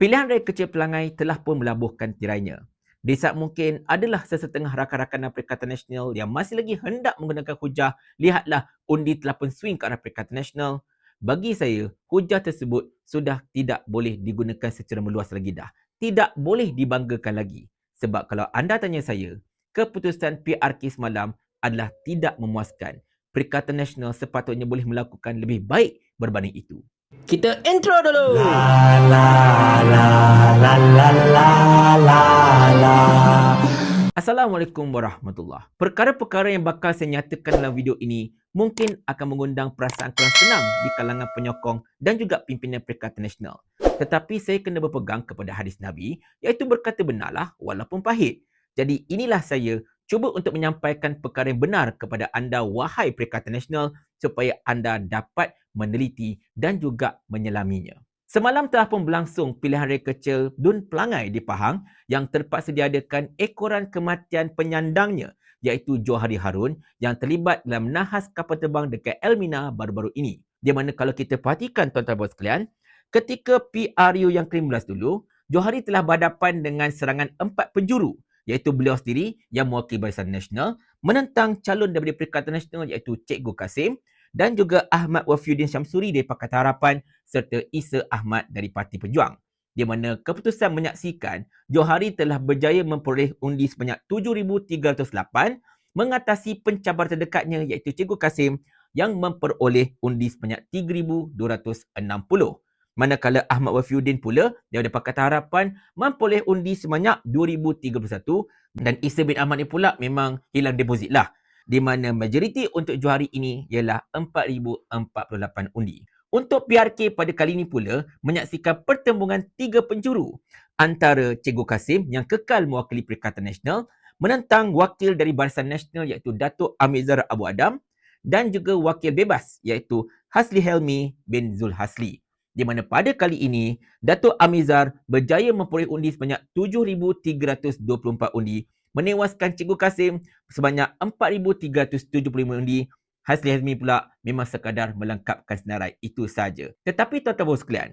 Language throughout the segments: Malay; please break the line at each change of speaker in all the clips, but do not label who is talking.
Pilihan raya kecil Pelangai telah pun melabuhkan tirainya. Di saat mungkin adalah sesetengah rakan-rakan Perikatan Nasional yang masih lagi hendak menggunakan hujah, lihatlah undi telah pun swing ke arah Perikatan Nasional. Bagi saya, hujah tersebut sudah tidak boleh digunakan secara meluas lagi dah. Tidak boleh dibanggakan lagi. Sebab kalau anda tanya saya, keputusan PRK semalam adalah tidak memuaskan. Perikatan Nasional sepatutnya boleh melakukan lebih baik berbanding itu. Kita intro dulu. Assalamualaikum warahmatullahi. Perkara-perkara yang bakal saya nyatakan dalam video ini mungkin akan mengundang perasaan kurang senang di kalangan penyokong dan juga pimpinan Perikatan Nasional. Tetapi saya kena berpegang kepada hadis Nabi, iaitu berkata benarlah walaupun pahit. Jadi inilah saya cuba untuk menyampaikan perkara yang benar kepada anda, wahai Perikatan Nasional, supaya anda dapat meneliti dan juga menyelaminya. Semalam telah pun berlangsung pilihan raya kecil Dun Pelangai di Pahang yang terpaksa diadakan ekoran kematian penyandangnya, iaitu Johari Harun yang terlibat dalam nahas kapal terbang dekat Elmina baru-baru ini. Di mana kalau kita perhatikan tuan-tuan dan sekalian, ketika PRU yang ke-15 dulu, Johari telah berhadapan dengan serangan 4 penjuru, iaitu beliau sendiri yang mewakili Barisan Nasional menentang calon daripada Perikatan Nasional iaitu Cikgu Kasim dan juga Ahmad Wafiuddin Syamsuri dari Pakatan Harapan serta Isa Ahmad dari Parti Pejuang. Di mana keputusan menyaksikan Johari telah berjaya memperoleh undi sebanyak 7,308 mengatasi pencabar terdekatnya iaitu Cikgu Kasim yang memperoleh undi sebanyak 3,260. Manakala Ahmad Wafiuddin pula daripada Pakatan Harapan memperoleh undi sebanyak 2,031 dan Isa bin Ahmad ni pula memang hilang deposit lah, di mana majoriti untuk Johari ini ialah 4,048 undi. Untuk PRK pada kali ini pula menyaksikan pertembungan 3 penjuru antara Cikgu Kasim yang kekal mewakili Perikatan Nasional menentang wakil dari Barisan Nasional iaitu Datuk Amizar Abu Adam dan juga wakil bebas iaitu Hasli Helmi bin Zul Hasli. Di mana pada kali ini Datuk Amizar berjaya memperoleh undi sebanyak 7,324 undi, menewaskan Cikgu Kasim sebanyak 4,375 undi. Hasli Hazmi pula memang sekadar melengkapkan senarai, itu saja. Tetapi tuan-tuan sekalian,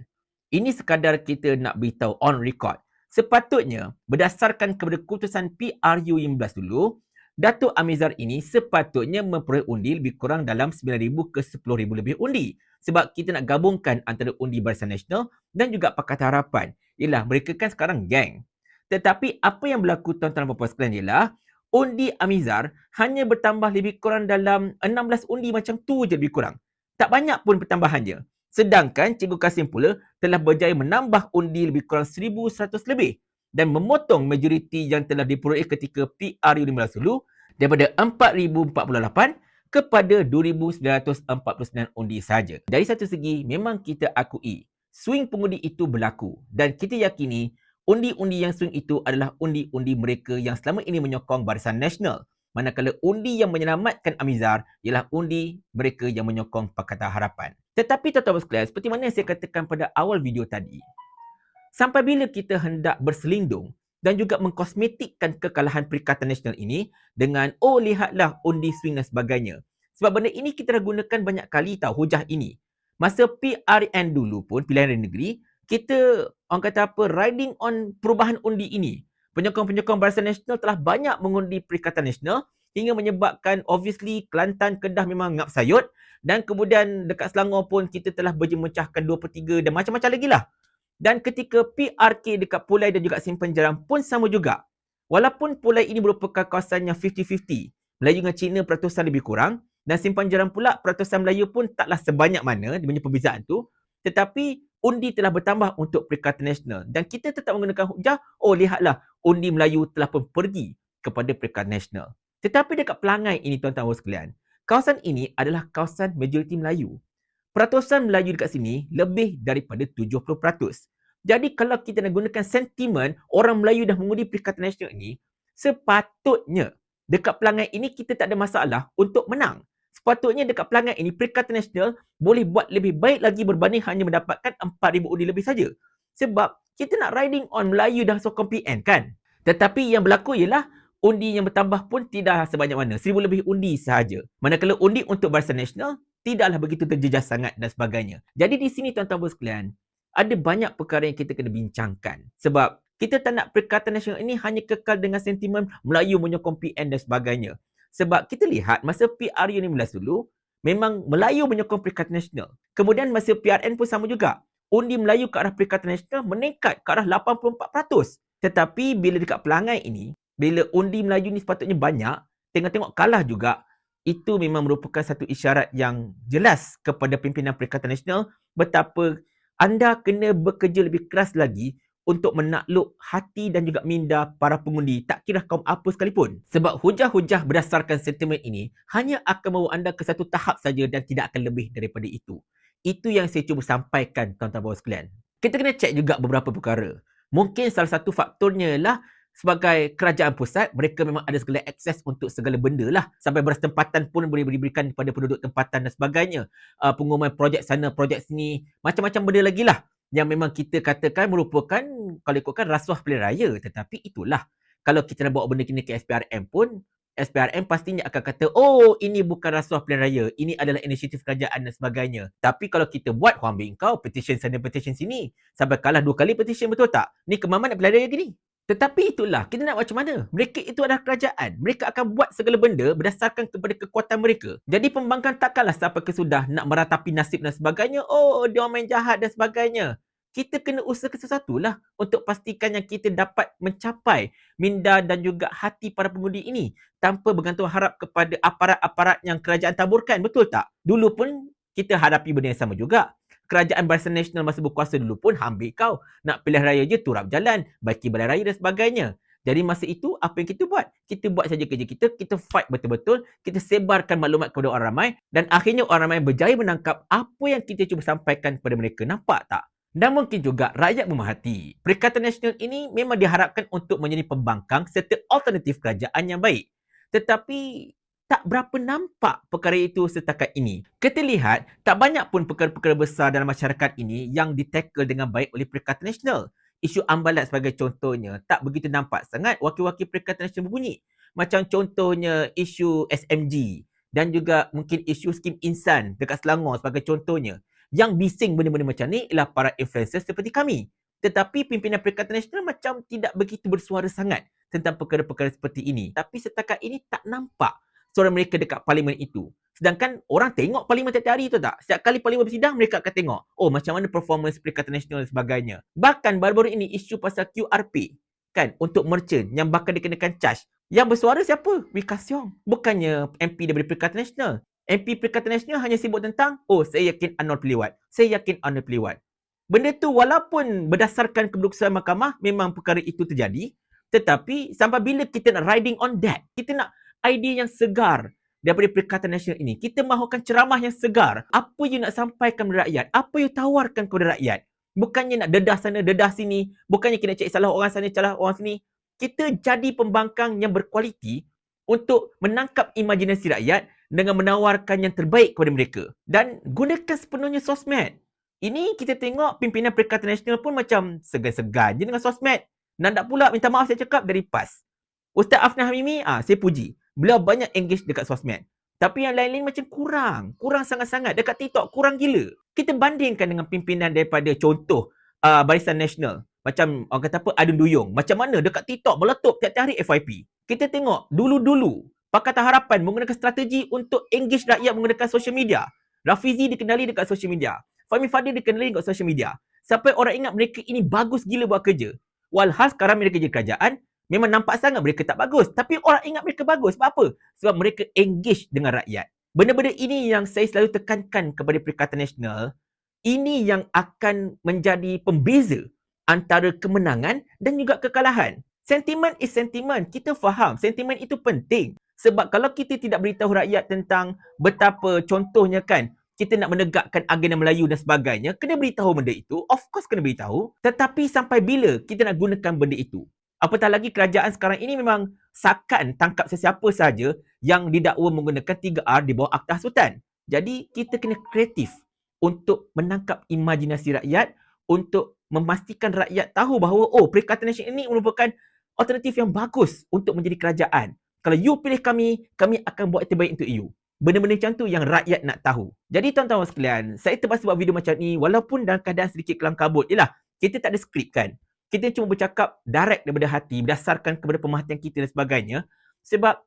ini sekadar kita nak beritahu on record. Sepatutnya berdasarkan kepada keputusan PRU 15 dulu, Datuk Amizar ini sepatutnya memperoleh undi lebih kurang dalam 9,000 ke 10,000 lebih undi. Sebab kita nak gabungkan antara undi Barisan Nasional dan juga Pakatan Harapan. Ialah mereka kan sekarang geng. Tetapi apa yang berlaku tuan-tuan dan puan-puan sekalian ialah undi Amizar hanya bertambah lebih kurang dalam 16 undi macam tu je lebih kurang. Tak banyak pun pertambahannya. Sedangkan Cikgu Kasim pula telah berjaya menambah undi lebih kurang 1,100 lebih dan memotong majoriti yang telah diperoleh ketika PRU 15 dulu daripada 4,048 kepada 2,949 undi saja. Dari satu segi memang kita akui swing pengundi itu berlaku dan kita yakini undi-undi yang swing itu adalah undi-undi mereka yang selama ini menyokong Barisan Nasional. Manakala undi yang menyelamatkan Amizar ialah undi mereka yang menyokong Pakatan Harapan. Tetapi tuan-tuan sekalian, seperti mana yang saya katakan pada awal video tadi, sampai bila kita hendak berselindung dan juga mengkosmetikkan kekalahan Perikatan Nasional ini dengan lihatlah undi swing dan sebagainya. Sebab benda ini kita dah gunakan banyak kali tahu hujah ini. Masa PRN dulu pun, pilihan raya negeri, kita orang kata apa, riding on perubahan undi ini. Penyokong-penyokong Barisan Nasional telah banyak mengundi Perikatan Nasional hingga menyebabkan obviously Kelantan, Kedah memang ngap sayut dan kemudian dekat Selangor pun kita telah memecahkan 2/3 dan macam-macam lagi lah. Dan ketika PRK dekat Pulai dan juga Simpan Jaram pun sama juga. Walaupun Pulai ini merupakan kawasan yang 50-50. Melayu dengan Cina peratusan lebih kurang. Dan Simpan Jaram pula peratusan Melayu pun taklah sebanyak mana dia punya perbezaan tu. Tetapi undi telah bertambah untuk Perikatan Nasional. Dan kita tetap menggunakan hujah, lihatlah undi Melayu telah pun pergi kepada Perikatan Nasional. Tetapi dekat Pelangai ini tuan-tuan sekalian, kawasan ini adalah kawasan majoriti Melayu. Peratusan Melayu dekat sini lebih daripada 70%. Jadi kalau kita nak gunakan sentimen orang Melayu dah mengundi Perikatan Nasional ini, sepatutnya dekat Pelangai ini kita tak ada masalah untuk menang. Sepatutnya dekat Pelangai ini Perikatan Nasional boleh buat lebih baik lagi berbanding hanya mendapatkan 4,000 undi lebih saja. Sebab kita nak riding on Melayu dah sokong PN kan. Tetapi yang berlaku ialah undi yang bertambah pun tidak sebanyak mana. 1,000 lebih undi sahaja. Manakala undi untuk Barisan Nasional tidaklah begitu terjejas sangat dan sebagainya. Jadi di sini tuan-tuan sekalian, ada banyak perkara yang kita kena bincangkan. Sebab kita tak nak Perikatan Nasional ini hanya kekal dengan sentimen Melayu menyokong PN dan sebagainya. Sebab kita lihat masa PRU16 dulu, memang Melayu menyokong Perikatan Nasional. Kemudian masa PRN pun sama juga. Undi Melayu ke arah Perikatan Nasional meningkat ke arah 84%. Tetapi bila dekat Pelangai ini, bila undi Melayu ni sepatutnya banyak, tengok-tengok kalah juga, itu memang merupakan satu isyarat yang jelas kepada pimpinan Perikatan Nasional betapa anda kena bekerja lebih keras lagi untuk menakluk hati dan juga minda para pengundi, tak kira kaum apa sekalipun. Sebab hujah-hujah berdasarkan sentimen ini hanya akan membawa anda ke satu tahap saja dan tidak akan lebih daripada itu. Itu yang saya cuba sampaikan, tuan-tuan bawa sekalian. Kita kena cek juga beberapa perkara. Mungkin salah satu faktornya ialah sebagai kerajaan pusat, mereka memang ada segala akses untuk segala benda lah. Sampai beras tempatan pun boleh diberikan kepada penduduk tempatan dan sebagainya. Pengumuman projek sana, projek sini, macam-macam benda lagi lah. Yang memang kita katakan merupakan, kalau ikutkan rasuah pilihan raya. Tetapi itulah, kalau kita nak bawa benda kini ke SPRM pun, SPRM pastinya akan kata, oh ini bukan rasuah pilihan raya, ini adalah inisiatif kerajaan dan sebagainya. Tapi kalau kita buat, ambil kau petition sana, petition sini. Sampai kalah 2 kali petition, betul tak? Ni kemaman nak pilihan raya gini. Tetapi itulah, kita nak macam mana? Mereka itu adalah kerajaan. Mereka akan buat segala benda berdasarkan kepada kekuatan mereka. Jadi pembangkang takkanlah sampai ke sudah nak meratapi nasib dan sebagainya. Oh, dia orang main jahat dan sebagainya. Kita kena usahakan sesuatu lah untuk pastikan yang kita dapat mencapai minda dan juga hati para pengundi ini tanpa bergantung harap kepada aparat-aparat yang kerajaan taburkan. Betul tak? Dulu pun kita hadapi benda yang sama juga. Kerajaan Barisan Nasional masa berkuasa dulu pun ambil kau. Nak pilihan raya je turap jalan, baiki balai raya dan sebagainya. Jadi masa itu, apa yang kita buat? Kita buat saja kerja kita fight betul-betul, kita sebarkan maklumat kepada orang ramai dan akhirnya orang ramai berjaya menangkap apa yang kita cuba sampaikan kepada mereka. Nampak tak? Dan mungkin juga rakyat memerhati. Perikatan Nasional ini memang diharapkan untuk menjadi pembangkang serta alternatif kerajaan yang baik. Tetapi tak berapa nampak perkara itu setakat ini. Kita lihat, tak banyak pun perkara-perkara besar dalam masyarakat ini yang ditackle dengan baik oleh Perikatan Nasional. Isu ambalat sebagai contohnya, tak begitu nampak sangat wakil-wakil Perikatan Nasional berbunyi. Macam contohnya isu SMG dan juga mungkin isu skim insan dekat Selangor sebagai contohnya. Yang bising benda-benda macam ni ialah para influencer seperti kami. Tetapi pimpinan Perikatan Nasional macam tidak begitu bersuara sangat tentang perkara-perkara seperti ini. Tapi setakat ini tak nampak suara mereka dekat parlimen itu. Sedangkan orang tengok parlimen tiap-tiap hari tu tak? Setiap kali parlimen bersidang, mereka akan tengok. Oh, macam mana performance Perikatan Nasional dan sebagainya. Bahkan baru-baru ini isu pasal QRP. Kan? Untuk merchant yang bakal dikenakan charge. Yang bersuara siapa? Wee Ka Siong. Bukannya MP daripada Perikatan Nasional. MP Perikatan Nasional hanya sibuk tentang, oh saya yakin Anwar pelewat. Saya yakin Anwar pelewat. Benda tu walaupun berdasarkan keputusan mahkamah, memang perkara itu terjadi. Tetapi sampai bila kita nak riding on that? Kita nak idea yang segar daripada Perikatan Nasional ini. Kita mahukan ceramah yang segar. Apa you nak sampaikan kepada rakyat? Apa you tawarkan kepada rakyat? Bukannya nak dedah sana, dedah sini. Bukannya kita nak cek salah orang sana, salah orang sini. Kita jadi pembangkang yang berkualiti untuk menangkap imajinasi rakyat dengan menawarkan yang terbaik kepada mereka. Dan gunakan sepenuhnya sosmed. Ini kita tengok pimpinan Perikatan Nasional pun macam segan-segan je dengan sosmed. Nak pula minta maaf saya cakap dari PAS. Ustaz Afnan Hamimi, saya puji. Beliau banyak engage dekat sosmed. Tapi yang lain-lain macam kurang. Kurang sangat-sangat. Dekat TikTok, kurang gila. Kita bandingkan dengan pimpinan daripada contoh Barisan Nasional. Macam orang kata apa, Adun Duyung. Macam mana dekat TikTok meletup tiap-tiap hari FYP. Kita tengok dulu-dulu Pakatan Harapan menggunakan strategi untuk engage rakyat menggunakan social media. Rafizi dikenali dekat social media. Fahmi Fadil dikenali dekat social media. Sampai orang ingat mereka ini bagus gila buat kerja. Walhal sekarang mereka kerja kerajaan, memang nampak sangat mereka tak bagus. Tapi orang ingat mereka bagus. Sebab apa? Sebab mereka engage dengan rakyat. Benda-benda ini yang saya selalu tekankan kepada Perikatan Nasional. Ini yang akan menjadi pembeza antara kemenangan dan juga kekalahan. Sentimen is sentimen. Kita faham. Sentimen itu penting. Sebab kalau kita tidak beritahu rakyat tentang betapa contohnya kan, kita nak menegakkan agenda Melayu dan sebagainya, kena beritahu benda itu. Of course kena beritahu. Tetapi sampai bila kita nak gunakan benda itu? Apatah lagi kerajaan sekarang ini memang sakan tangkap sesiapa sahaja yang didakwa menggunakan 3R di bawah Akta Hasutan. Jadi kita kena kreatif untuk menangkap imajinasi rakyat, untuk memastikan rakyat tahu bahawa oh, Perikatan Nasional ini merupakan alternatif yang bagus untuk menjadi kerajaan. Kalau you pilih kami, kami akan buat yang terbaik untuk you. Benda-benda macam tu yang rakyat nak tahu. Jadi tuan-tuan sekalian, saya terpaksa buat video macam ni walaupun dalam keadaan sedikit kelam kabut. Yelah, kita tak ada skrip kan. Kita cuma bercakap direct daripada hati berdasarkan kepada pemerhatian kita dan sebagainya. Sebab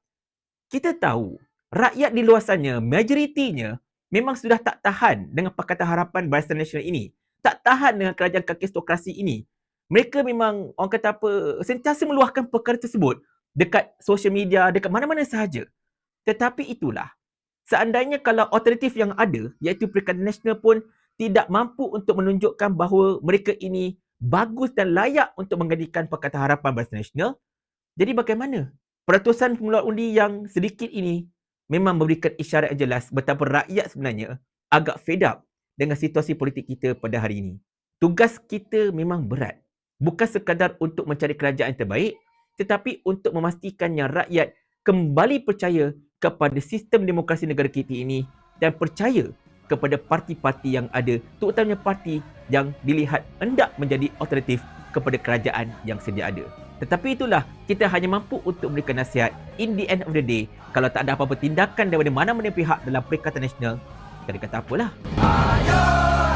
kita tahu rakyat di luar sana, majoritinya memang sudah tak tahan dengan Pakatan Harapan Barisan Nasional ini. Tak tahan dengan kerajaan kakistokrasi ini. Mereka memang, orang kata apa, sentiasa meluahkan perkara tersebut dekat social media, dekat mana-mana sahaja. Tetapi itulah, seandainya kalau alternatif yang ada, iaitu Perikatan Nasional pun tidak mampu untuk menunjukkan bahawa mereka ini bagus dan layak untuk menggantikan Pakatan Harapan Barisan Nasional, jadi bagaimana? Peratusan pengeluar undi yang sedikit ini memang memberikan isyarat yang jelas betapa rakyat sebenarnya agak fed up dengan situasi politik kita pada hari ini. Tugas kita memang berat. Bukan sekadar untuk mencari kerajaan yang terbaik, tetapi untuk memastikan yang rakyat kembali percaya kepada sistem demokrasi negara kita ini dan percaya kepada parti-parti yang ada, terutamanya parti yang dilihat hendak menjadi alternatif kepada kerajaan yang sedia ada. Tetapi itulah, kita hanya mampu untuk memberikan nasihat. In the end of the day, kalau tak ada apa-apa tindakan daripada mana-mana pihak dalam Perikatan Nasional, kita kata apalah. Ayo!